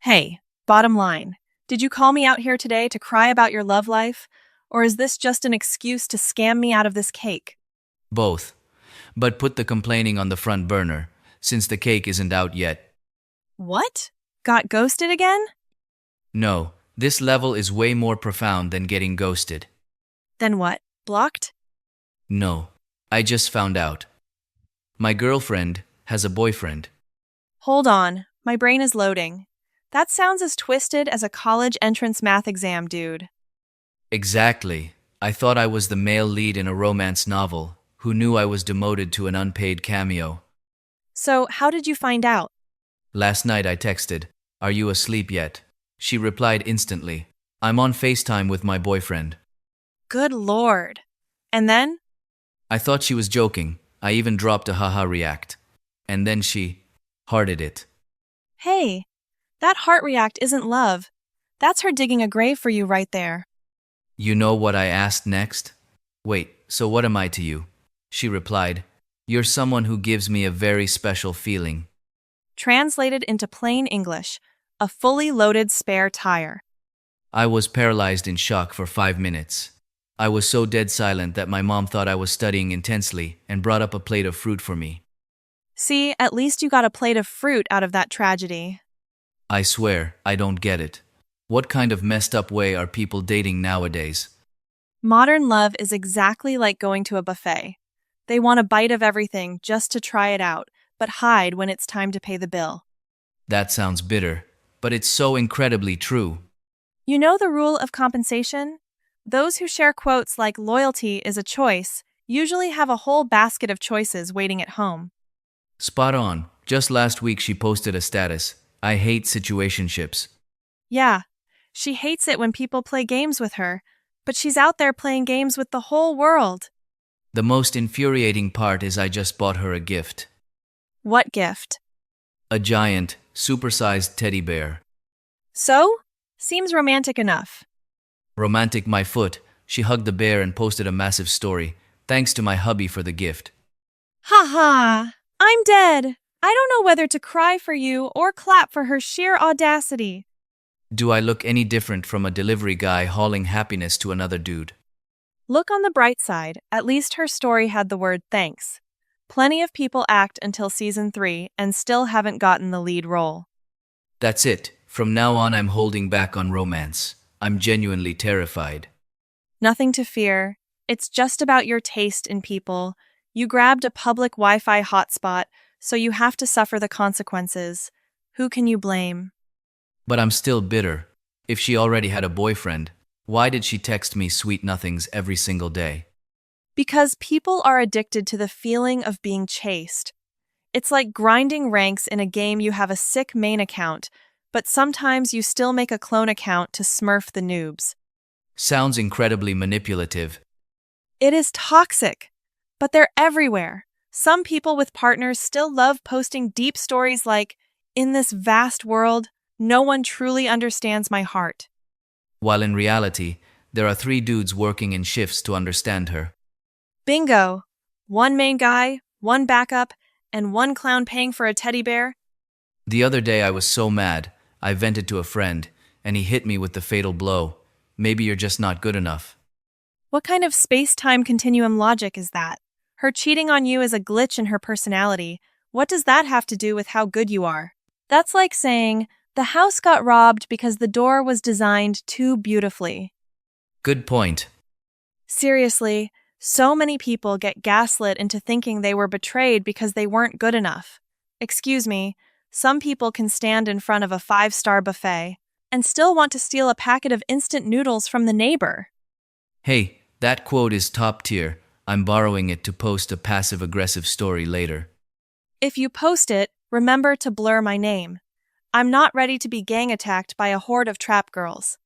Hey, bottom line, did you call me out here today to cry about your love life? Or is this just an excuse to scam me out of this cake? Both. But put the complaining on the front burner, since the cake isn't out yet. What? Got ghosted again? No, this level is way more profound than getting ghosted. Then what? Blocked? No, I just found out. My girlfriend has a boyfriend. Hold on, my brain is loading. That sounds as twisted as a college entrance math exam, dude. Exactly. I thought I was the male lead in a romance novel, who knew I was demoted to an unpaid cameo. So, how did you find out? Last night I texted, "Are you asleep yet?" She replied instantly, "I'm on FaceTime with my boyfriend." Good lord. And then? I thought she was joking. I even dropped a haha react. And then she hearted it. Hey, that heart react isn't love. That's her digging a grave for you right there. You know what I asked next? "Wait, so what am I to you?" She replied, "You're someone who gives me a very special feeling." Translated into plain English, a fully loaded spare tire. I was paralyzed in shock for 5 minutes. I was so dead silent that my mom thought I was studying intensely and brought up a plate of fruit for me. See, at least you got a plate of fruit out of that tragedy. I swear, I don't get it. What kind of messed up way are people dating nowadays? Modern love is exactly like going to a buffet. They want a bite of everything just to try it out, but hide when it's time to pay the bill. That sounds bitter, but it's so incredibly true. You know the rule of compensation? Those who share quotes like loyalty is a choice usually have a whole basket of choices waiting at home. Spot on. Just last week she posted a status, "I hate situationships." Yeah, she hates it when people play games with her, but she's out there playing games with the whole world. The most infuriating part is I just bought her a gift. What gift? A giant, supersized teddy bear. So? Seems romantic enough. Romantic my foot, she hugged the bear and posted a massive story. "Thanks to my hubby for the gift." Ha ha! I'm dead! I don't know whether to cry for you or clap for her sheer audacity. Do I look any different from a delivery guy hauling happiness to another dude? Look on the bright side, at least her story had the word thanks. Plenty of people act until season 3 and still haven't gotten the lead role. That's it. From now on I'm holding back on romance. I'm genuinely terrified. Nothing to fear. It's just about your taste in people. You grabbed a public Wi-Fi hotspot, so you have to suffer the consequences. Who can you blame? But I'm still bitter. If she already had a boyfriend, why did she text me sweet nothings every single day? Because people are addicted to the feeling of being chased. It's like grinding ranks in a game. You have a sick main account, but sometimes you still make a clone account to smurf the noobs. Sounds incredibly manipulative. It is toxic, but they're everywhere. Some people with partners still love posting deep stories like, "In this vast world, no one truly understands my heart." While in reality, there are 3 dudes working in shifts to understand her. Bingo! One main guy, one backup, and one clown paying for a teddy bear. The other day I was so mad, I vented to a friend, and he hit me with the fatal blow. "Maybe you're just not good enough." What kind of space-time continuum logic is that? Her cheating on you is a glitch in her personality. What does that have to do with how good you are? That's like saying, the house got robbed because the door was designed too beautifully. Good point. Seriously, so many people get gaslit into thinking they were betrayed because they weren't good enough. Excuse me, some people can stand in front of a 5-star buffet and still want to steal a packet of instant noodles from the neighbor. Hey, that quote is top tier. I'm borrowing it to post a passive-aggressive story later. If you post it, remember to blur my name. I'm not ready to be gang attacked by a horde of trap girls.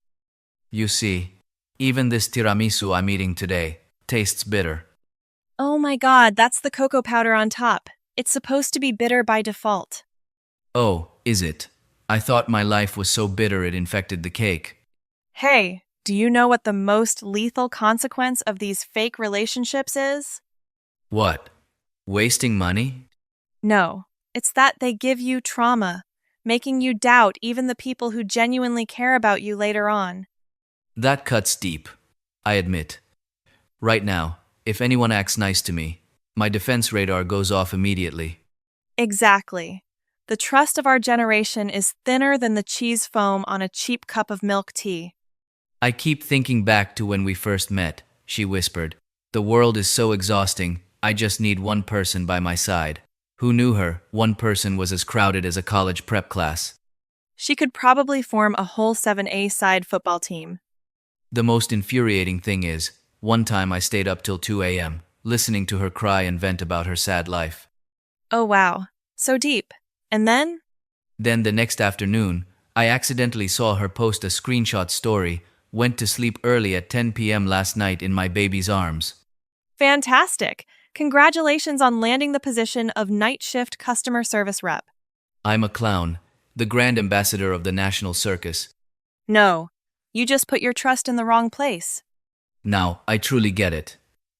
You see, even this tiramisu I'm eating today tastes bitter. Oh my god, that's the cocoa powder on top. It's supposed to be bitter by default. Oh, is it? I thought my life was so bitter it infected the cake. Hey, do you know what the most lethal consequence of these fake relationships is? What? Wasting money? No, it's that they give you trauma. making you doubt even the people who genuinely care about you later on. That cuts deep, I admit. Right now, if anyone acts nice to me, my defense radar goes off immediately. Exactly. The trust of our generation is thinner than the cheese foam on a cheap cup of milk tea. I keep thinking back to when we first met, she whispered. The world is so exhausting, I just need one person by my side. Who knew her? One person was as crowded as a college prep class. She could probably form a whole 7A side football team. The most infuriating thing is, one time I stayed up till 2 a.m., listening to her cry and vent about her sad life. Oh wow, so deep. And then? Then the next afternoon, I accidentally saw her post a screenshot story, went to sleep early at 10 p.m. last night in my baby's arms. Fantastic! Congratulations on landing the position of night shift customer service rep. I'm a clown, the grand ambassador of the national circus. No, you just put your trust in the wrong place. Now, I truly get it.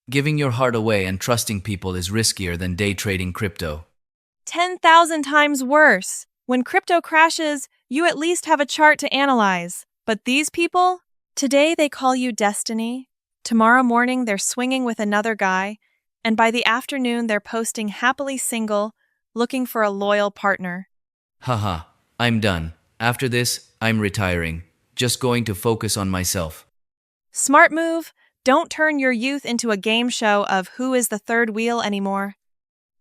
Giving your heart away and trusting people is riskier than day trading crypto. 10,000 times worse. When crypto crashes, you at least have a chart to analyze. But these people? Today they call you destiny. Tomorrow morning they're swinging with another guy. And by the afternoon they're posting happily single, looking for a loyal partner. Haha, I'm done. After this, I'm retiring. Just going to focus on myself. Smart move. Don't turn your youth into a game show of who is the third wheel anymore.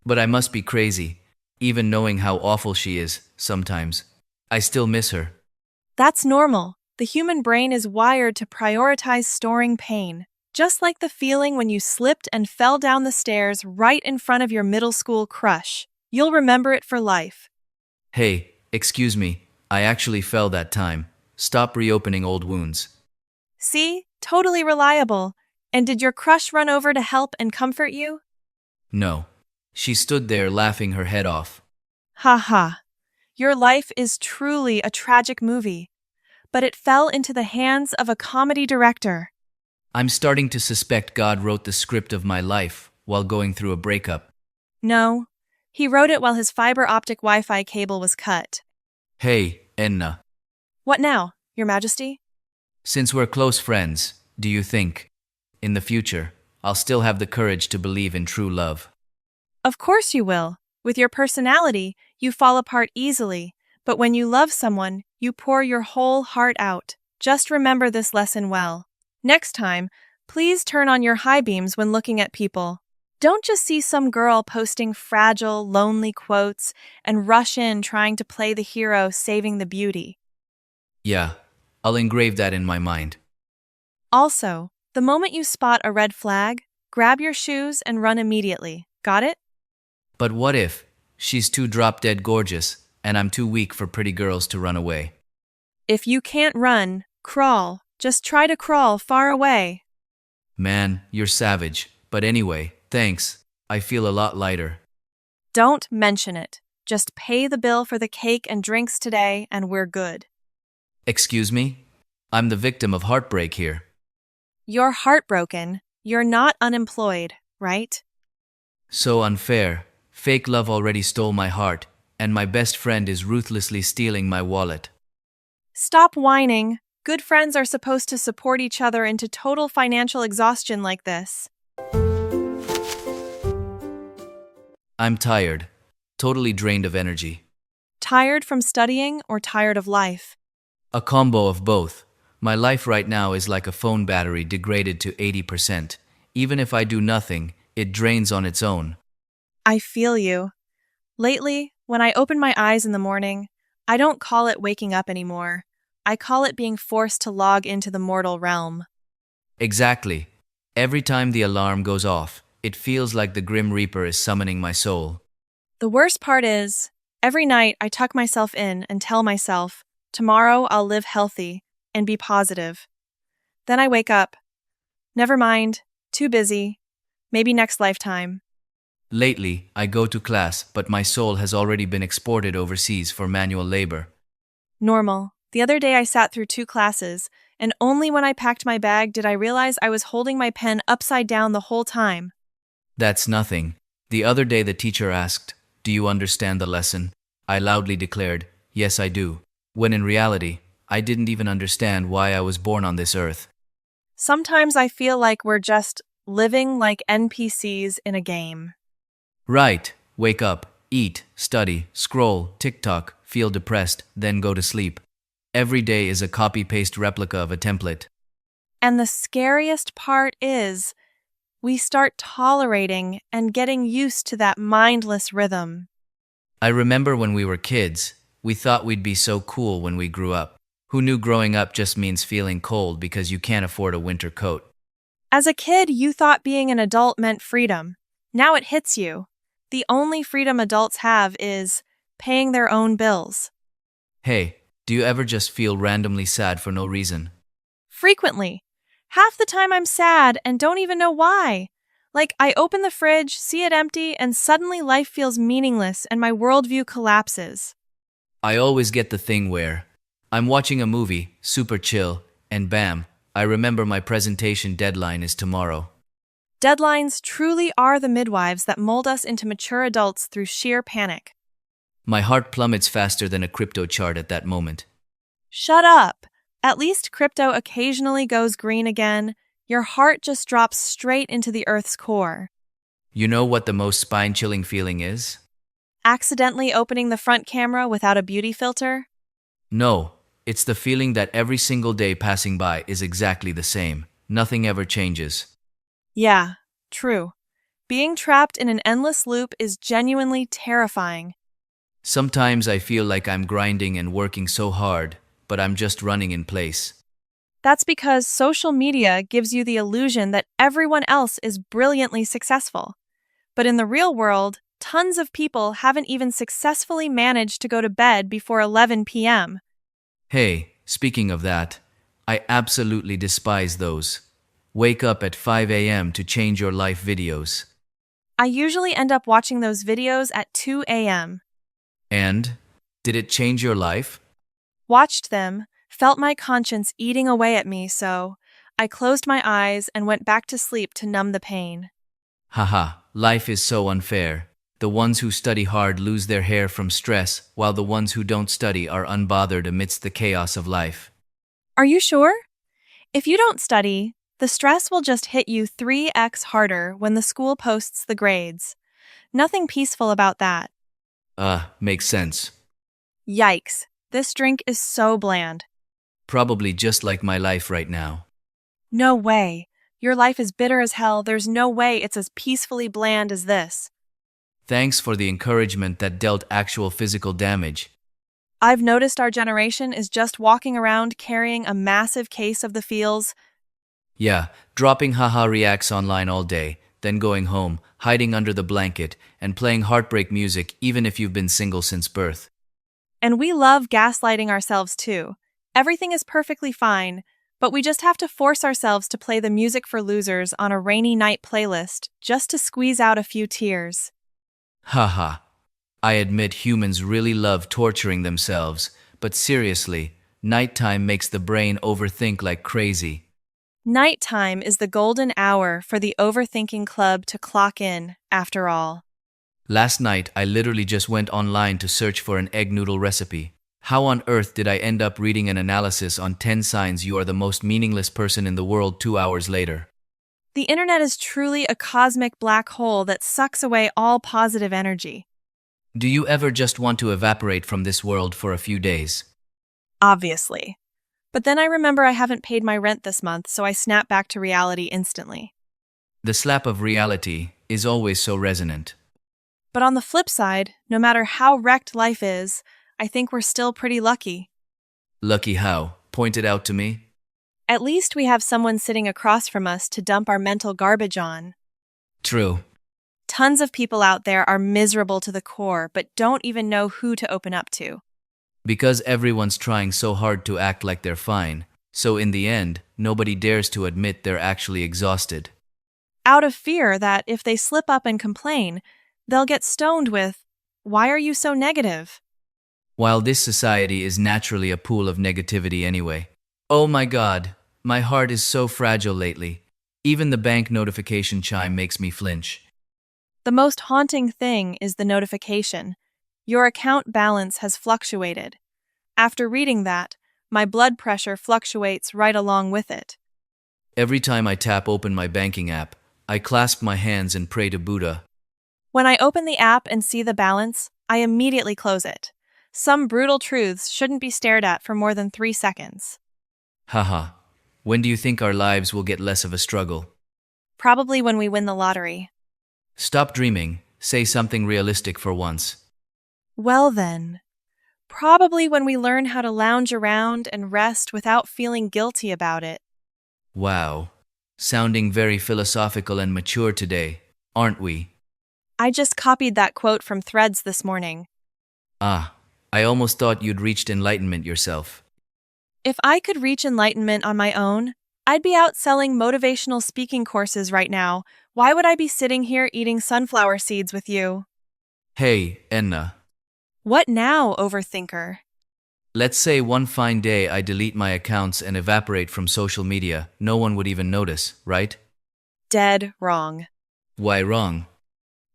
But I must be crazy. Even knowing how awful she is, sometimes. I still miss her. That's normal. The human brain is wired to prioritize storing pain. Just like the feeling when you slipped and fell down the stairs right in front of your middle school crush. You'll remember it for life. Hey, excuse me. I actually fell that time. Stop reopening old wounds. See? Totally reliable. And did your crush run over to help and comfort you? No. She stood there laughing her head off. Ha ha. Your life is truly a tragic movie. But it fell into the hands of a comedy director. I'm starting to suspect God wrote the script of my life while going through a breakup. No. He wrote it while his fiber optic Wi-Fi cable was cut. Hey, Enna. What now, Your Majesty? Since we're close friends, do you think, in the future, I'll still have the courage to believe in true love? Of course you will. With your personality, you fall apart easily. But when you love someone, you pour your whole heart out. Just remember this lesson well. Next time, please turn on your high beams when looking at people. Don't just see some girl posting fragile, lonely quotes and rush in trying to play the hero saving the beauty. Yeah, I'll engrave that in my mind. Also, the moment you spot a red flag, grab your shoes and run immediately. Got it? But what if she's too drop-dead gorgeous and I'm too weak for pretty girls to run away? If you can't run, crawl. Just try to crawl far away. Man, you're savage. But anyway, thanks. I feel a lot lighter. Don't mention it. Just pay the bill for the cake and drinks today and we're good. Excuse me? I'm the victim of heartbreak here. You're heartbroken. You're not unemployed, right? So unfair. Fake love already stole my heart, and my best friend is ruthlessly stealing my wallet. Stop whining. Good friends are supposed to support each other into total financial exhaustion like this. I'm tired. Totally drained of energy. Tired from studying or tired of life? A combo of both. My life right now is like a phone battery degraded to 80%. Even if I do nothing, it drains on its own. I feel you. Lately, when I open my eyes in the morning, I don't call it waking up anymore. I call it being forced to log into the mortal realm. Exactly. Every time the alarm goes off, it feels like the Grim Reaper is summoning my soul. The worst part is, every night I tuck myself in and tell myself, tomorrow I'll live healthy and be positive. Then I wake up. Never mind, too busy. Maybe next lifetime. Lately, I go to class, but my soul has already been exported overseas for manual labor. Normal. The other day I sat through 2 classes, and only when I packed my bag did I realize I was holding my pen upside down the whole time. That's nothing. The other day the teacher asked, "Do you understand the lesson?" I loudly declared, Yes, I do. When in reality, I didn't even understand why I was born on this earth. Sometimes I feel like we're just living like NPCs in a game. Right. Wake up, eat, study, scroll, TikTok, feel depressed, then go to sleep. Every day is a copy-paste replica of a template. And the scariest part is, we start tolerating and getting used to that mindless rhythm. I remember when we were kids, we thought we'd be so cool when we grew up. Who knew growing up just means feeling cold because you can't afford a winter coat? As a kid, you thought being an adult meant freedom. Now it hits you. The only freedom adults have is paying their own bills. Hey, do you ever just feel randomly sad for no reason? Frequently. Half the time I'm sad and don't even know why. Like, I open the fridge, see it empty, and suddenly life feels meaningless and my worldview collapses. I always get the thing where I'm watching a movie, super chill, and bam, I remember my presentation deadline is tomorrow. Deadlines truly are the midwives that mold us into mature adults through sheer panic. My heart plummets faster than a crypto chart at that moment. Shut up! At least crypto occasionally goes green again. Your heart just drops straight into the Earth's core. You know what the most spine-chilling feeling is? Accidentally opening the front camera without a beauty filter? No, it's the feeling that every single day passing by is exactly the same. Nothing ever changes. Yeah, true. Being trapped in an endless loop is genuinely terrifying. Sometimes I feel like I'm grinding and working so hard, but I'm just running in place. That's because social media gives you the illusion that everyone else is brilliantly successful. But in the real world, tons of people haven't even successfully managed to go to bed before 11 p.m. Hey, speaking of that, I absolutely despise those wake up at 5 a.m. to change your life videos. I usually end up watching those videos at 2 a.m. And? Did it change your life? Watched them, felt my conscience eating away at me, so I closed my eyes and went back to sleep to numb the pain. Haha, life is so unfair. The ones who study hard lose their hair from stress, while the ones who don't study are unbothered amidst the chaos of life. Are you sure? If you don't study, the stress will just hit you 3x harder when the school posts the grades. Nothing peaceful about that. Makes sense. Yikes, this drink is so bland. Probably just like my life right now. No way. Your life is bitter as hell. There's no way it's as peacefully bland as this. Thanks for the encouragement that dealt actual physical damage. I've noticed our generation is just walking around carrying a massive case of the feels. Yeah, dropping haha reacts online all day, then going home, hiding under the blanket, and playing heartbreak music even if you've been single since birth. And we love gaslighting ourselves too. Everything is perfectly fine, but we just have to force ourselves to play the music for losers on a rainy night playlist just to squeeze out a few tears. Haha. I admit humans really love torturing themselves, but seriously, nighttime makes the brain overthink like crazy. Nighttime is the golden hour for the overthinking club to clock in, after all. Last night, I literally just went online to search for an egg noodle recipe. How on earth did I end up reading an analysis on 10 signs you are the most meaningless person in the world 2 hours later? The internet is truly a cosmic black hole that sucks away all positive energy. Do you ever just want to evaporate from this world for a few days? Obviously. But then I remember I haven't paid my rent this month, so I snap back to reality instantly. The slap of reality is always so resonant. But on the flip side, no matter how wrecked life is, I think we're still pretty lucky. Lucky how? Point it out to me. At least we have someone sitting across from us to dump our mental garbage on. True. Tons of people out there are miserable to the core, but don't even know who to open up to. Because everyone's trying so hard to act like they're fine, so in the end, nobody dares to admit they're actually exhausted. Out of fear that if they slip up and complain, they'll get stoned with, "Why are you so negative?" While this society is naturally a pool of negativity anyway. Oh my god, my heart is so fragile lately. Even the bank notification chime makes me flinch. The most haunting thing is the notification. Your account balance has fluctuated. After reading that, my blood pressure fluctuates right along with it. Every time I tap open my banking app, I clasp my hands and pray to Buddha. When I open the app and see the balance, I immediately close it. Some brutal truths shouldn't be stared at for more than 3 seconds. Haha. When do you think our lives will get less of a struggle? Probably when we win the lottery. Stop dreaming. Say something realistic for once. Well then, probably when we learn how to lounge around and rest without feeling guilty about it. Wow. Sounding very philosophical and mature today, aren't we? I just copied that quote from Threads this morning. Ah, I almost thought you'd reached enlightenment yourself. If I could reach enlightenment on my own, I'd be out selling motivational speaking courses right now. Why would I be sitting here eating sunflower seeds with you? Hey, Enna. What now, overthinker? Let's say one fine day I delete my accounts and evaporate from social media. No one would even notice, right? Dead wrong. Why wrong?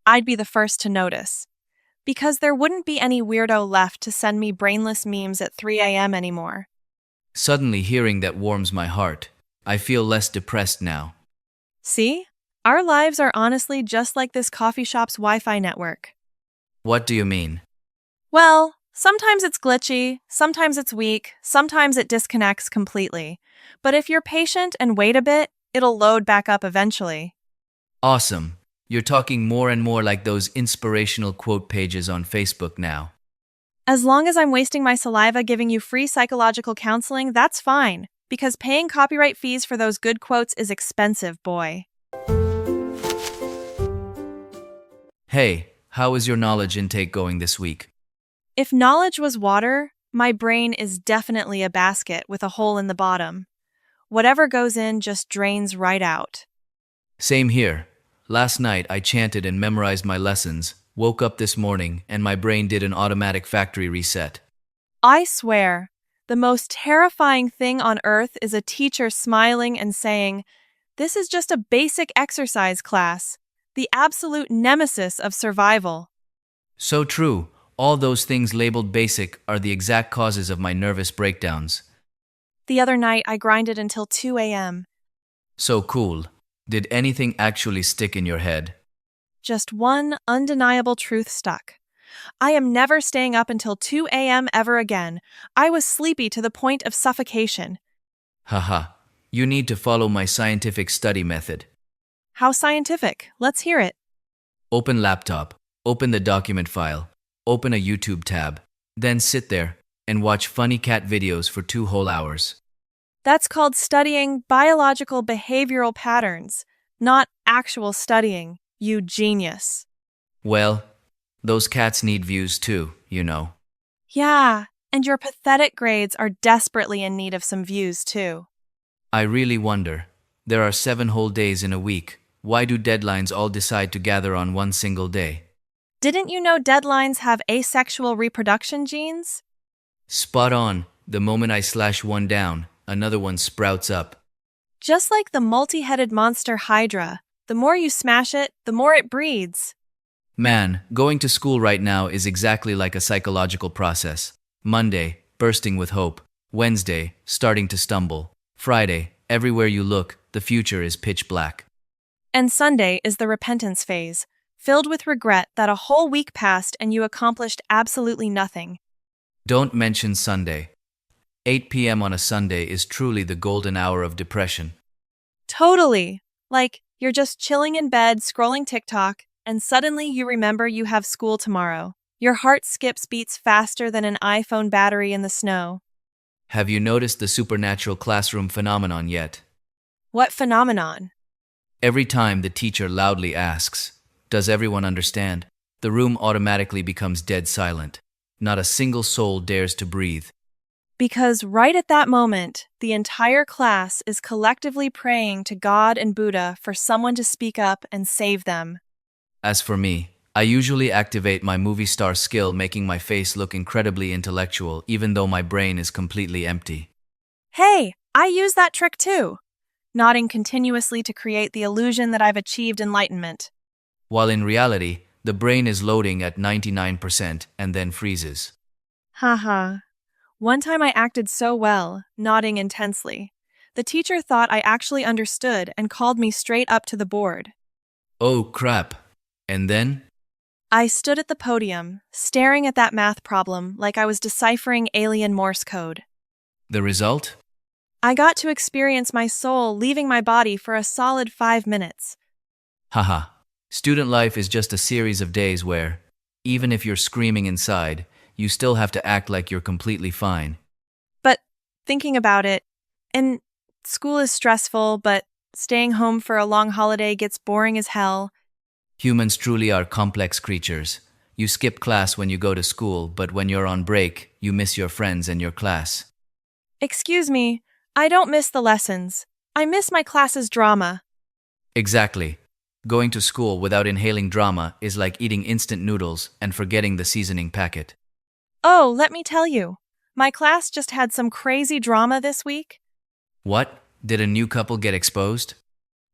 I'd be the first to notice. Because there wouldn't be any weirdo left to send me brainless memes at 3 a.m. anymore. Suddenly hearing that warms my heart. I feel less depressed now. See? Our lives are honestly just like this coffee shop's Wi-Fi network. What do you mean? Well, sometimes it's glitchy, sometimes it's weak, sometimes it disconnects completely. But if you're patient and wait a bit, it'll load back up eventually. Awesome. You're talking more and more like those inspirational quote pages on Facebook now. As long as I'm wasting my saliva giving you free psychological counseling, that's fine, because paying copyright fees for those good quotes is expensive, boy. Hey, how is your knowledge intake going this week? If knowledge was water, my brain is definitely a basket with a hole in the bottom. Whatever goes in just drains right out. Same here. Last night I chanted and memorized my lessons, woke up this morning, and my brain did an automatic factory reset. I swear, the most terrifying thing on earth is a teacher smiling and saying, "This is just a basic exercise class," the absolute nemesis of survival. So true. All those things labeled basic are the exact causes of my nervous breakdowns. The other night, I grinded until 2 a.m. So cool. Did anything actually stick in your head? Just one undeniable truth stuck. I am never staying up until 2 a.m. ever again. I was sleepy to the point of suffocation. Haha. You need to follow my scientific study method. How scientific? Let's hear it. Open laptop. Open the document file. Open a YouTube tab. Then sit there and watch funny cat videos for 2 whole hours. That's called studying biological behavioral patterns, not actual studying, you genius. Well, those cats need views too, you know. Yeah, and your pathetic grades are desperately in need of some views too. I really wonder. There are 7 whole days in a week. Why do deadlines all decide to gather on one single day? Didn't you know deadlines have asexual reproduction genes? Spot on. The moment I slash one down, another one sprouts up. Just like the multi-headed monster Hydra, the more you smash it, the more it breeds. Man, going to school right now is exactly like a psychological process. Monday, bursting with hope. Wednesday, starting to stumble. Friday, everywhere you look, the future is pitch black. And Sunday is the repentance phase, filled with regret that a whole week passed and you accomplished absolutely nothing. Don't mention Sunday. 8 p.m. on a Sunday is truly the golden hour of depression. Totally. Like, you're just chilling in bed, scrolling TikTok, and suddenly you remember you have school tomorrow. Your heart skips beats faster than an iPhone battery in the snow. Have you noticed the supernatural classroom phenomenon yet? What phenomenon? Every time the teacher loudly asks, "Does everyone understand?" the room automatically becomes dead silent. Not a single soul dares to breathe. Because right at that moment, the entire class is collectively praying to God and Buddha for someone to speak up and save them. As for me, I usually activate my movie star skill, making my face look incredibly intellectual even though my brain is completely empty. Hey, I use that trick too. Nodding continuously to create the illusion that I've achieved enlightenment. While in reality, the brain is loading at 99% and then freezes. Haha. One time I acted so well, nodding intensely. The teacher thought I actually understood and called me straight up to the board. Oh crap. And then? I stood at the podium, staring at that math problem like I was deciphering alien Morse code. The result? I got to experience my soul leaving my body for a solid 5 minutes. Haha. Student life is just a series of days where, even if you're screaming inside, you still have to act like you're completely fine. But thinking about it, and school is stressful, but staying home for a long holiday gets boring as hell. Humans truly are complex creatures. You skip class when you go to school, but when you're on break, you miss your friends and your class. Excuse me, I don't miss the lessons. I miss my class's drama. Exactly. Going to school without inhaling drama is like eating instant noodles and forgetting the seasoning packet. Oh, let me tell you. My class just had some crazy drama this week. What? Did a new couple get exposed?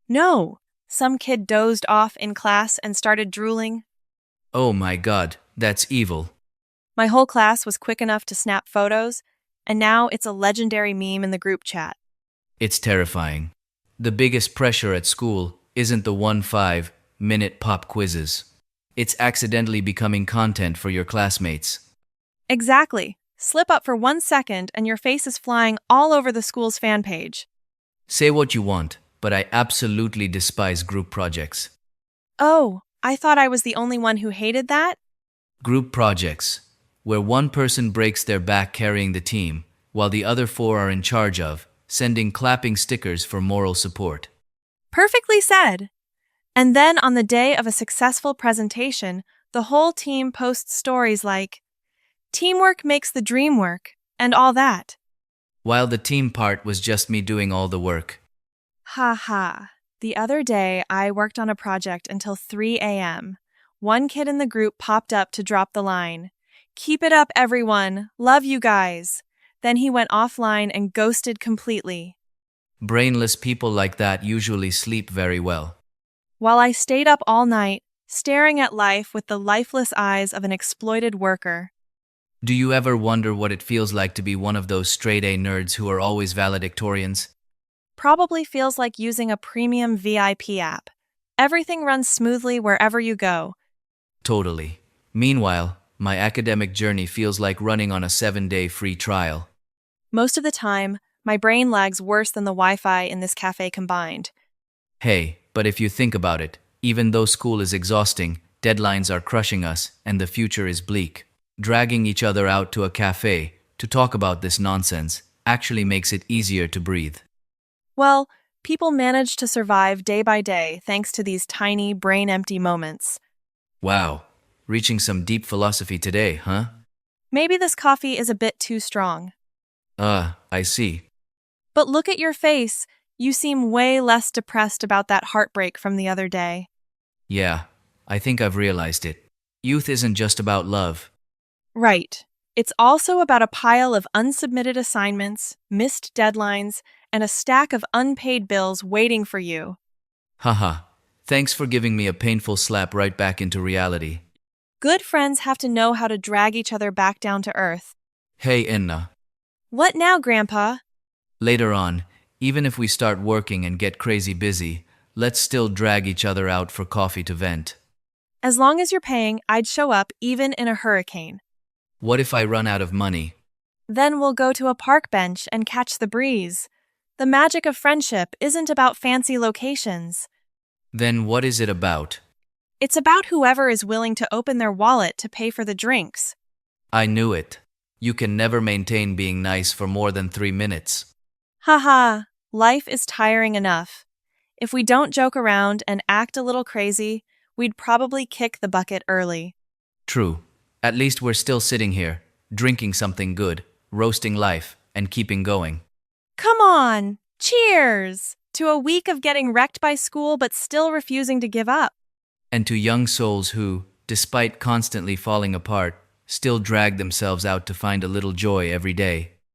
No, some kid dozed off in class and started drooling. Oh my god, that's evil. My whole class was quick enough to snap photos, and now it's a legendary meme in the group chat. It's terrifying. The biggest pressure at school isn't the 1 5-minute pop quizzes. It's accidentally becoming content for your classmates. Exactly. Slip up for 1 second and your face is flying all over the school's fan page. Say what you want, but I absolutely despise group projects. Oh, I thought I was the only one who hated that? Group projects, where one person breaks their back carrying the team, while the other 4 are in charge of sending clapping stickers for moral support. Perfectly said. And then on the day of a successful presentation, the whole team posts stories like, "Teamwork makes the dream work," and all that. While the team part was just me doing all the work. Ha ha. The other day, I worked on a project until 3 a.m. One kid in the group popped up to drop the line, "Keep it up, everyone. Love you guys." Then he went offline and ghosted completely. Brainless people like that usually sleep very well. While I stayed up all night, staring at life with the lifeless eyes of an exploited worker. Do you ever wonder what it feels like to be one of those straight-A nerds who are always valedictorians? Probably feels like using a premium VIP app. Everything runs smoothly wherever you go. Totally. Meanwhile, my academic journey feels like running on a 7-day free trial. Most of the time, my brain lags worse than the Wi-Fi in this cafe combined. Hey, but if you think about it, even though school is exhausting, deadlines are crushing us, and the future is bleak. Dragging each other out to a cafe to talk about this nonsense actually makes it easier to breathe. Well, people manage to survive day by day thanks to these tiny, brain-empty moments. Wow, reaching some deep philosophy today, huh? Maybe this coffee is a bit too strong. I see. But look at your face. You seem way less depressed about that heartbreak from the other day. Yeah, I think I've realized it. Youth isn't just about love. Right. It's also about a pile of unsubmitted assignments, missed deadlines, and a stack of unpaid bills waiting for you. Haha, thanks for giving me a painful slap right back into reality. Good friends have to know how to drag each other back down to earth. Hey, Enna. What now, Grandpa? Later on, even if we start working and get crazy busy, let's still drag each other out for coffee to vent. As long as you're paying, I'd show up even in a hurricane. What if I run out of money? Then we'll go to a park bench and catch the breeze. The magic of friendship isn't about fancy locations. Then what is it about? It's about whoever is willing to open their wallet to pay for the drinks. I knew it. You can never maintain being nice for more than 3 minutes. Haha, life is tiring enough. If we don't joke around and act a little crazy, we'd probably kick the bucket early. True. At least we're still sitting here, drinking something good, roasting life, and keeping going. Come on! Cheers! To a week of getting wrecked by school but still refusing to give up. And to young souls who, despite constantly falling apart, still drag themselves out to find a little joy every day.